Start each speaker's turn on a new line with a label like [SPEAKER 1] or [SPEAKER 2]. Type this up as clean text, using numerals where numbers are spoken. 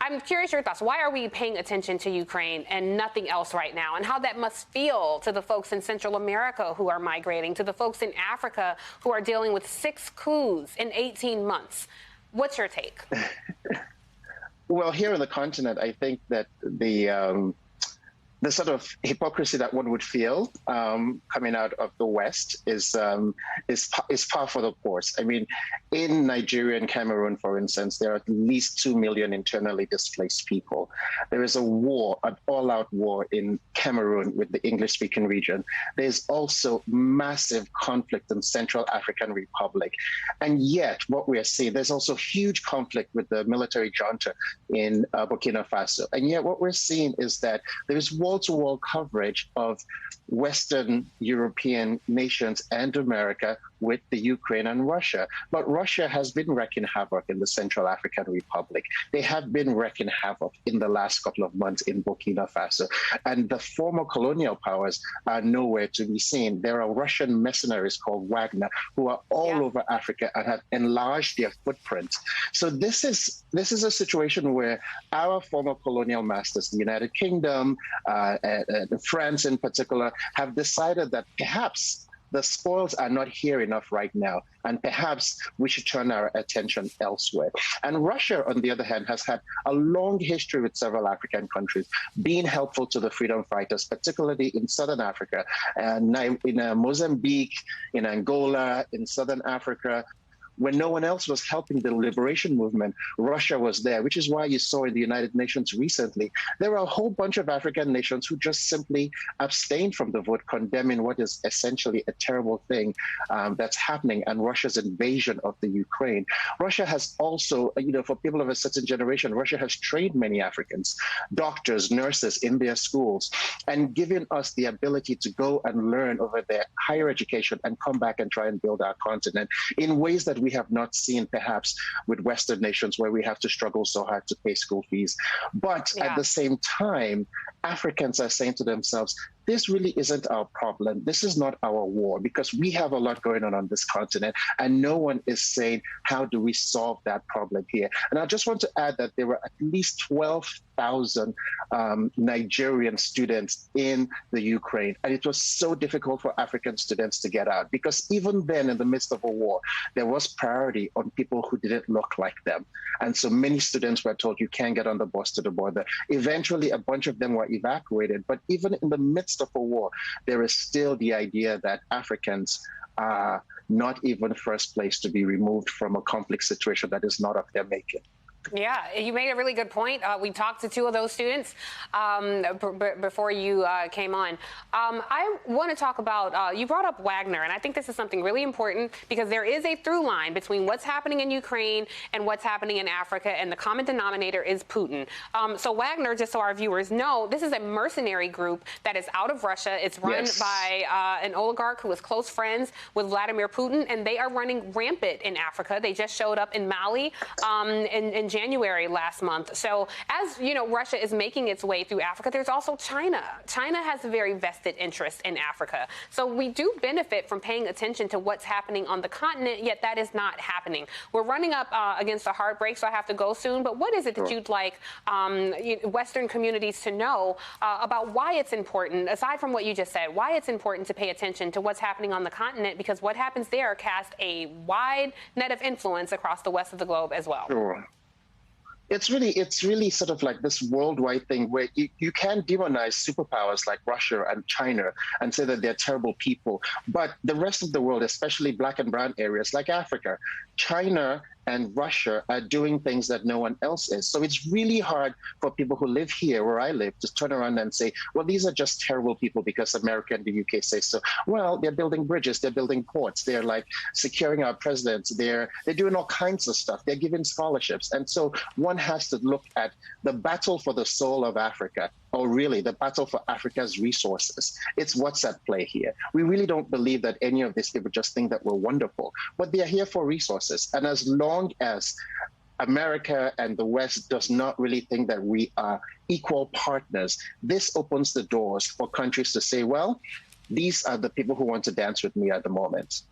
[SPEAKER 1] I'm curious your thoughts. Why are we paying attention to Ukraine and nothing else right now? And how that must feel to the folks in Central America who are migrating, to the folks in Africa who are dealing with 6 coups in 18 months. What's your take?
[SPEAKER 2] Well, here on the continent, I think that the sort of hypocrisy that one would feel coming out of the West is par for the course. I mean, in Nigeria and Cameroon, for instance, there are at least 2 million internally displaced people. There is a war, an all-out war in Cameroon with the English-speaking region. There's also massive conflict in Central African Republic. And yet, what we are seeing, there's also huge conflict with the military junta in Burkina Faso. And yet, what we're seeing is that there is wall-to-wall coverage of Western European nations and America with the Ukraine and Russia. But Russia has been wreaking havoc in the Central African Republic. They have been wreaking havoc in the last couple of months in Burkina Faso. And the former colonial powers are nowhere to be seen. There are Russian mercenaries called Wagner who are all over Africa and have enlarged their footprint. So this is a situation where our former colonial masters, the United Kingdom, France in particular, have decided that perhaps the spoils are not here enough right now, and perhaps we should turn our attention elsewhere. And Russia, on the other hand, has had a long history with several African countries, being helpful to the freedom fighters, particularly in Southern Africa, and in Mozambique, in Angola, in Southern Africa. When no one else was helping the liberation movement, Russia was there, which is why you saw in the United Nations recently, there were a whole bunch of African nations who just simply abstained from the vote, condemning what is essentially a terrible thing that's happening, and Russia's invasion of the Ukraine. Russia has also, for people of a certain generation, Russia has trained many Africans, doctors, nurses in their schools, and given us the ability to go and learn over their higher education and come back and try and build our continent in ways that we have not seen perhaps with Western nations, where we have to struggle so hard to pay school fees. But at the same time, Africans are saying to themselves, this really isn't our problem. This is not our war, because we have a lot going on this continent, and no one is saying, how do we solve that problem here? And I just want to add that there were at least 12,000 Nigerian students in the Ukraine. And it was so difficult for African students to get out, because even then, in the midst of a war, there was priority on people who didn't look like them. And so many students were told, you can't get on the bus to the border. Eventually, a bunch of them were evacuated. But even in the midst of a war, there is still the idea that Africans are not even first place to be removed from a conflict situation that is not of their making.
[SPEAKER 1] Yeah, you made a really good point. We talked to 2 of those students before you came on. I want to talk about, you brought up Wagner, and I think this is something really important, because there is a through line between what's happening in Ukraine and what's happening in Africa, and the common denominator is Putin. So Wagner, just so our viewers know, this is a mercenary group that is out of Russia. It's run by an oligarch who is close friends with Vladimir Putin, and they are running rampant in Africa. They just showed up in Mali in January last month. So as you know, Russia is making its way through Africa, there's also China. China has a very vested interest in Africa. So we do benefit from paying attention to what's happening on the continent, yet that is not happening. We're running up against a hard break, so I have to go soon. But what is it that you'd like Western communities to know about why it's important, aside from what you just said, why it's important to pay attention to what's happening on the continent, because what happens there casts a wide net of influence across the west of the globe as well.
[SPEAKER 2] Sure. It's really sort of like this worldwide thing where you can demonize superpowers like Russia and China and say that they're terrible people. But the rest of the world, especially black and brown areas like Africa, China and Russia are doing things that no one else is. So it's really hard for people who live here, where I live, to turn around and say, well, these are just terrible people because America and the UK say so. Well, they're building bridges, they're building ports, they're like securing our presidents, they're doing all kinds of stuff, they're giving scholarships. And so one has to look at the battle for the soul of Africa, or really the battle for Africa's resources. It's what's at play here. We really don't believe that any of these people just think that we're wonderful, but they are here for resources. And as long as America and the West does not really think that we are equal partners, this opens the doors for countries to say, well, these are the people who want to dance with me at the moment.